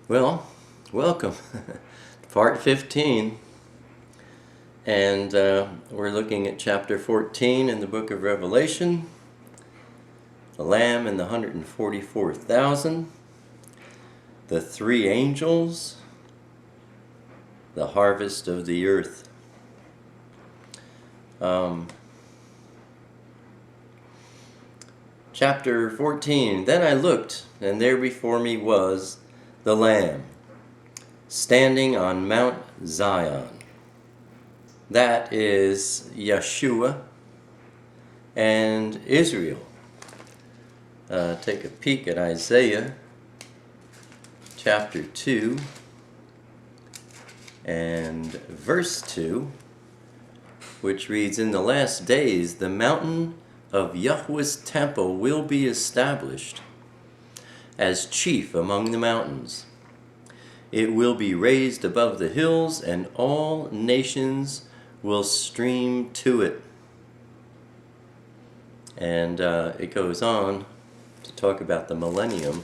Well, welcome. Part 15. And we're looking at chapter 14 in the book of Revelation. The Lamb and the 144,000. The three angels. The harvest of the earth. Chapter 14. Then I looked, and there before me was the Lamb, standing on Mount Zion. That is Yeshua and Israel. Take a peek at Isaiah chapter 2 and verse 2, which reads, "In the last days the mountain of Yahweh's temple will be established as chief among the mountains. It will be raised above the hills, and all nations will stream to it." And it goes on to talk about the millennium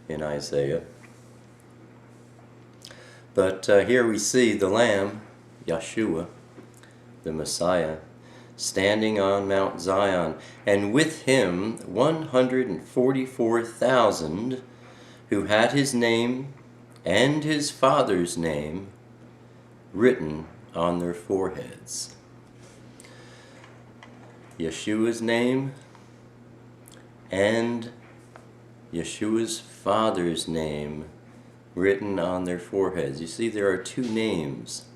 in Isaiah. But here we see the Lamb, Yeshua, the Messiah, standing on Mount Zion, and with him 144,000 who had his name and his father's name written on their foreheads. Yeshua's name and Yeshua's father's name written on their foreheads. You see, there are two names.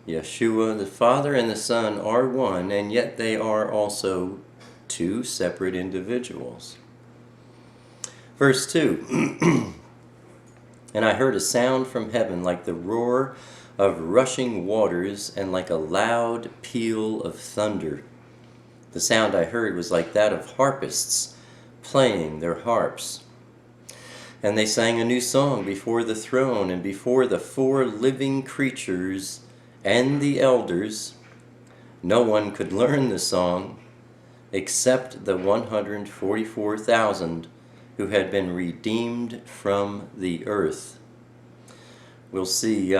Yeshua, the Father and the Son are one, and yet they are also two separate individuals. Verse 2, "And I heard a sound from heaven like the roar of rushing waters and like a loud peal of thunder. The sound I heard was like that of harpists playing their harps. And they sang a new song before the throne and before the four living creatures and the elders. No one could learn the song except the 144,000 who had been redeemed from the earth." We'll see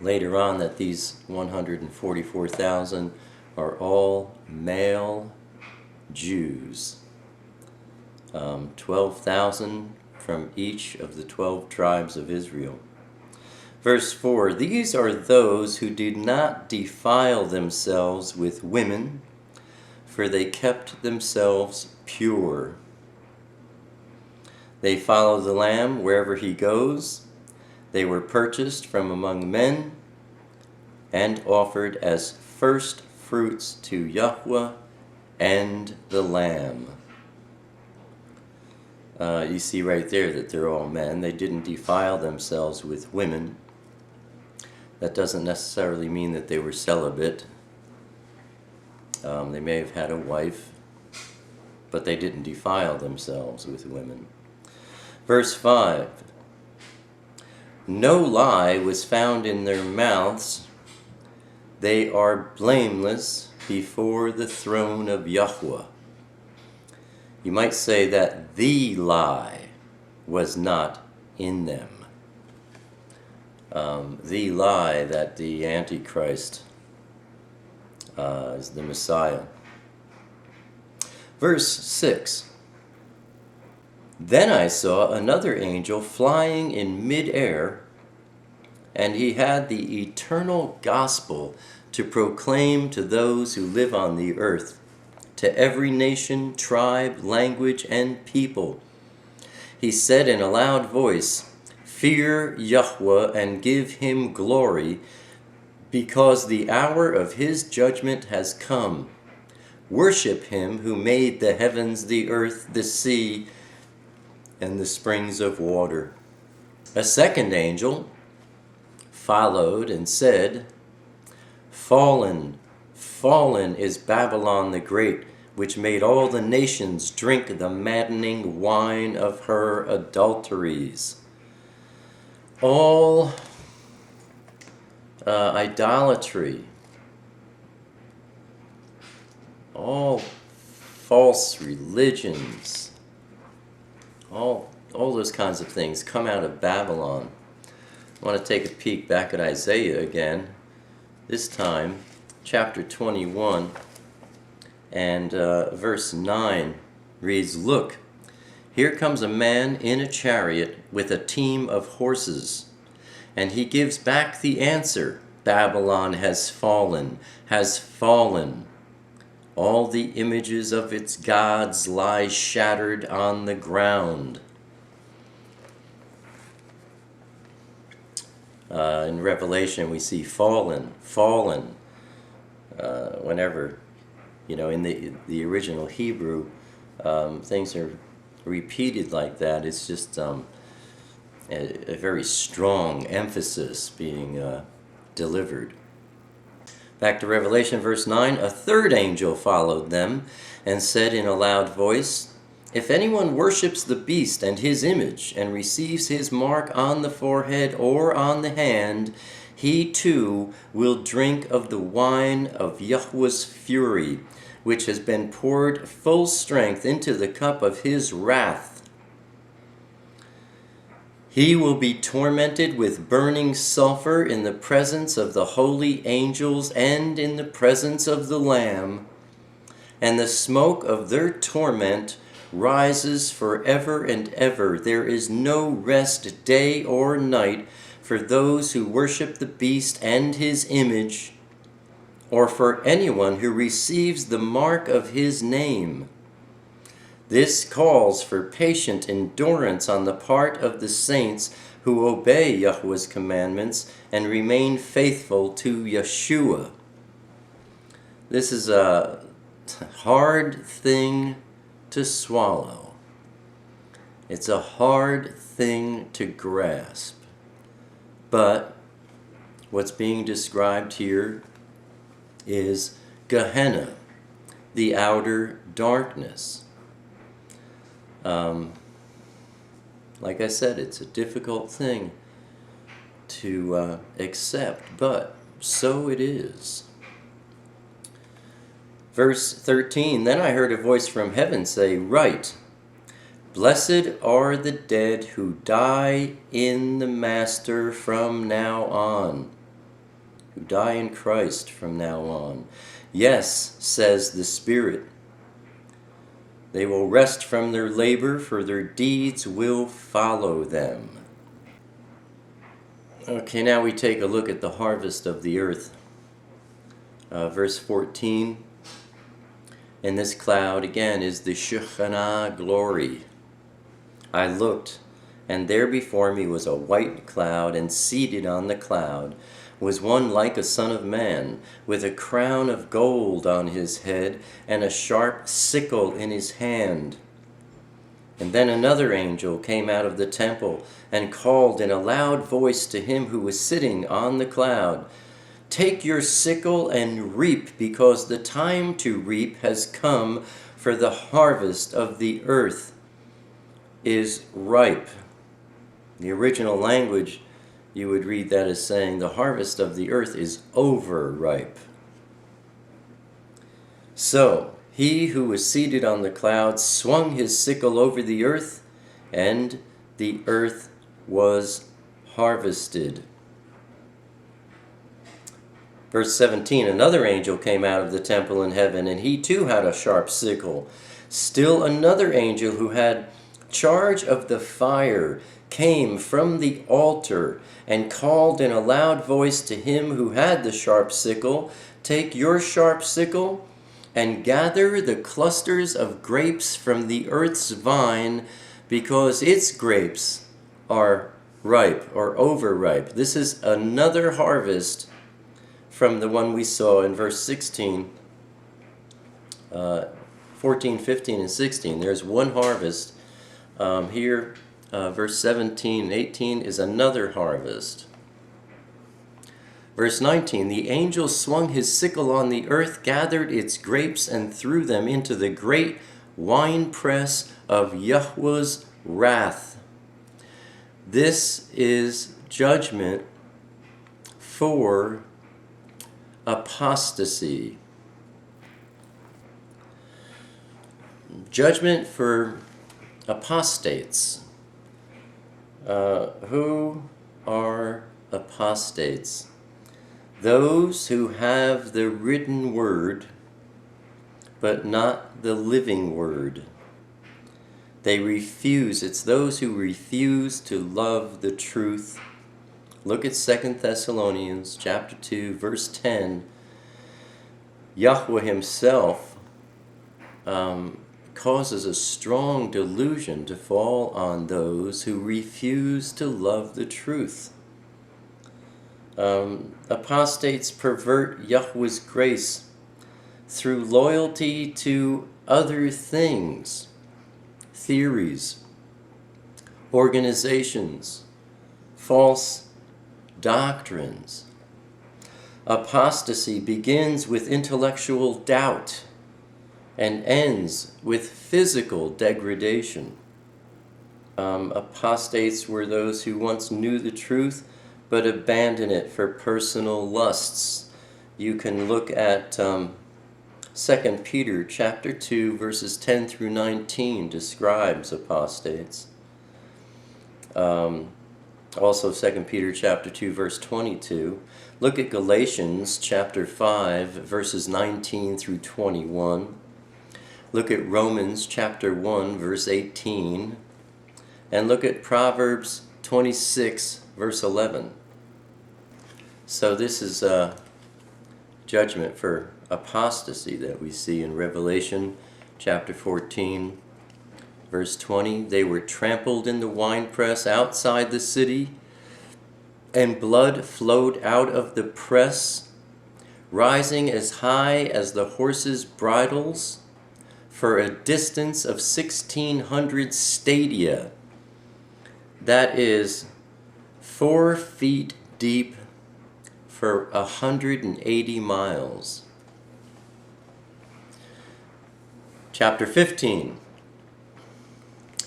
later on that these 144,000 are all male Jews. 12,000 from each of the 12 tribes of Israel. Verse 4, "These are those who did not defile themselves with women, for they kept themselves pure. They follow the Lamb wherever he goes. They were purchased from among men and offered as first fruits to Yahweh and the Lamb." You see right there that they're all men. They didn't defile themselves with women. That doesn't necessarily mean that they were celibate. They may have had a wife, but they didn't defile themselves with women. Verse 5, "No lie was found in their mouths. They are blameless before the throne of Yahweh." You might say that the lie was not in them. The lie that the Antichrist is the Messiah. Verse 6, "Then I saw another angel flying in mid-air, and he had the eternal gospel to proclaim to those who live on the earth, to every nation, tribe, language, and people. He said in a loud voice, 'Fear Yahweh and give him glory, because the hour of his judgment has come. Worship him who made the heavens, the earth, the sea, and the springs of water.' A second angel followed and said, 'Fallen, fallen is Babylon the Great, which made all the nations drink the maddening wine of her adulteries.'" All idolatry, all false religions, all all those kinds of things come out of Babylon. I want to take a peek back at Isaiah again. This time, chapter 21 and verse 9 reads, "Look, here comes a man in a chariot with a team of horses, and he gives back the answer, Babylon has fallen, has fallen. All the images of its gods lie shattered on the ground." In Revelation, we see fallen, fallen. Whenever, in the original Hebrew, things are repeated like that. It's just a very strong emphasis being delivered. Back to Revelation, verse 9. "A third angel followed them and said in a loud voice, 'If anyone worships the beast and his image and receives his mark on the forehead or on the hand, he too will drink of the wine of Yahweh's fury, which has been poured full strength into the cup of his wrath. He will be tormented with burning sulfur in the presence of the holy angels and in the presence of the Lamb, and the smoke of their torment rises forever and ever. There is no rest day or night for those who worship the beast and his image, or for anyone who receives the mark of his name. This calls for patient endurance on the part of the saints who obey Yahweh's commandments and remain faithful to Yeshua.'" This is a hard thing to swallow. It's a hard thing to grasp. But what's being described here is Gehenna, the outer darkness. Like I said, it's a difficult thing to accept, but so it is. Verse 13, "Then I heard a voice from heaven say, 'Write, blessed are the dead who die in the Master from now on,'" who die in Christ from now on. "Yes, says the Spirit. They will rest from their labor, for their deeds will follow them." Okay, now we take a look at the harvest of the earth. Verse 14. "In this cloud again is the Shekinah glory. I looked, and there before me was a white cloud, and seated on the cloud was one like a son of man, with a crown of gold on his head, and a sharp sickle in his hand. And then another angel came out of the temple, and called in a loud voice to him who was sitting on the cloud, 'Take your sickle and reap, because the time to reap has come, for the harvest of the earth is ripe.'" The original language, you would read that as saying, "The harvest of the earth is overripe." So he who was seated on the cloud swung his sickle over the earth, and the earth was harvested. Verse 17, "Another angel came out of the temple in heaven, and he too had a sharp sickle. Still another angel who had charge of the fire came from the altar and called in a loud voice to him who had the sharp sickle, 'Take your sharp sickle and gather the clusters of grapes from the earth's vine, because its grapes are ripe,' or overripe." This is another harvest from the one we saw in verse 16, 14, 15, and 16. There's one harvest. Here, verse 17 and 18 is another harvest. Verse 19, "The angel swung his sickle on the earth, gathered its grapes, and threw them into the great winepress of Yahweh's wrath." This is judgment for apostasy. Judgment for apostates, Who are apostates? Those who have the written word, but not the living word. They refuse. It's those who refuse to love the truth. Look at 2 Thessalonians chapter 2, verse 10. Yahweh himself causes a strong delusion to fall on those who refuse to love the truth. Apostates pervert Yahweh's grace through loyalty to other things, theories, organizations, false doctrines. Apostasy begins with intellectual doubt and ends with physical degradation. Apostates were those who once knew the truth but abandoned it for personal lusts. You can look at 2 Peter chapter 2 verses 10 through 19 describes apostates. Also 2 Peter chapter 2 verse 22. Look at Galatians chapter 5 verses 19 through 21. Look at Romans chapter 1 verse 18. And look at Proverbs 26 verse 11. So this is a judgment for apostasy that we see in Revelation chapter 14 verse 20. They were trampled in the winepress outside the city, and blood flowed out of the press, rising as high as the horses' bridles, for a distance of 1,600 stadia. That is 4 feet deep for 180 miles. Chapter 15.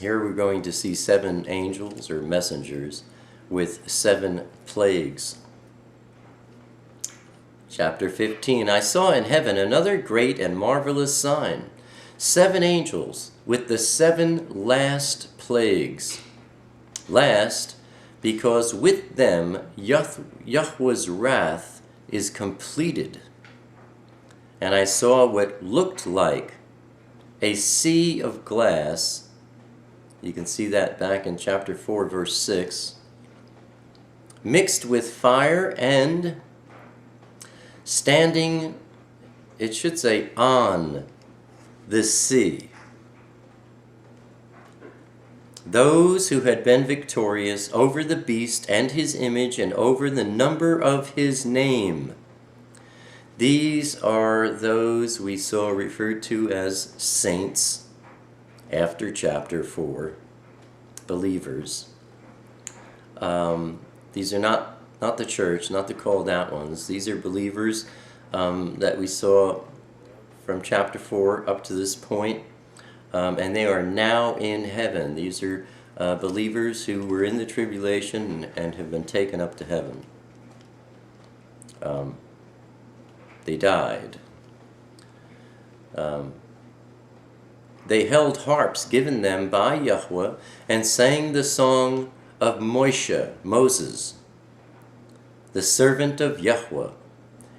Here we're going to see 7 angels or messengers with 7 plagues. Chapter 15. I saw in heaven another great and marvelous sign, 7 angels with the 7 last plagues. Last, because with them Yahweh's wrath is completed. And I saw what looked like a sea of glass. You can see that back in chapter 4, verse 6. Mixed with fire, and standing, it should say, on the sea. Those who had been victorious over the beast and his image and over the number of his name. These are those we saw referred to as saints after chapter 4, believers. These are not the church, not the called out ones. These are believers that we saw from chapter 4 up to this point. And they are now in heaven. These are believers who were in the tribulation and have been taken up to heaven. They died. They held harps given them by Yahweh and sang the song of Moses, the servant of Yahweh,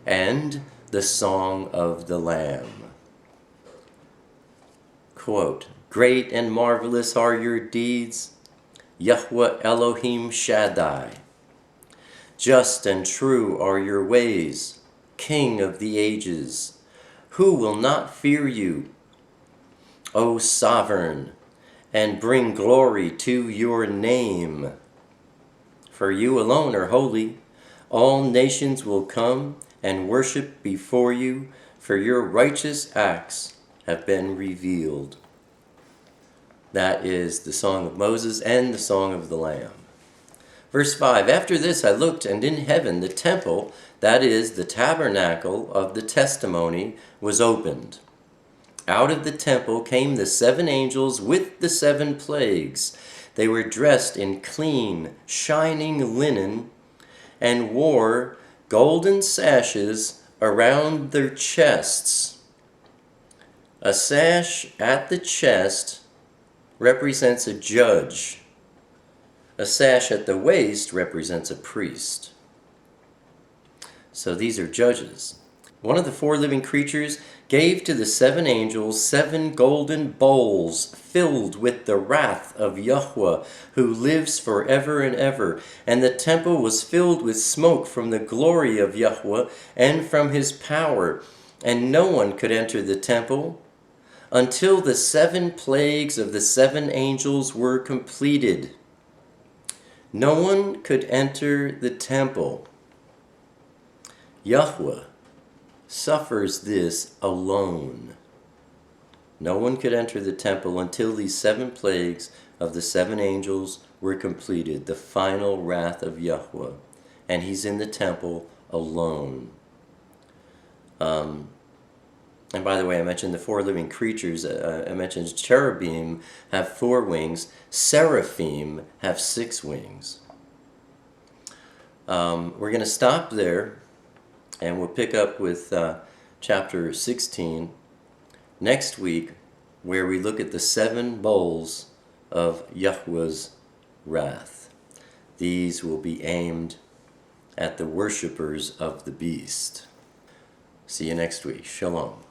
and the song of the Lamb. Quote, great and marvelous are your deeds, Yahweh Elohim Shaddai. Just and true are your ways, King of the ages. Who will not fear you, O sovereign, and bring glory to your name? For you alone are holy. All nations will come and worship before you, for your righteous acts have been revealed. That is the song of Moses and the song of the Lamb. Verse 5, after this I looked, and in heaven the temple, that is the tabernacle of the testimony, was opened. Out of the temple came the 7 angels with the 7 plagues. They were dressed in clean, shining linen, and wore golden sashes around their chests. A sash at the chest represents a judge, A sash at the waist represents a priest. So these are judges. One of the four living creatures gave to the seven angels 7 golden bowls filled with the wrath of Yahweh, who lives forever and ever. And the temple was filled with smoke from the glory of Yahweh and from his power. And no one could enter the temple until the 7 plagues of the 7 angels were completed. No one could enter the temple. Yahweh suffers this alone. No one could enter the temple until these 7 plagues of the 7 angels were completed, the final wrath of Yahweh. And he's in the temple alone. And by the way, I mentioned the 4 living creatures. I mentioned cherubim have 4 wings. Seraphim have 6 wings. We're going to stop there, and we'll pick up with chapter 16 next week, where we look at the 7 bowls of Yahweh's wrath. These will be aimed at the worshippers of the beast. See you next week. Shalom.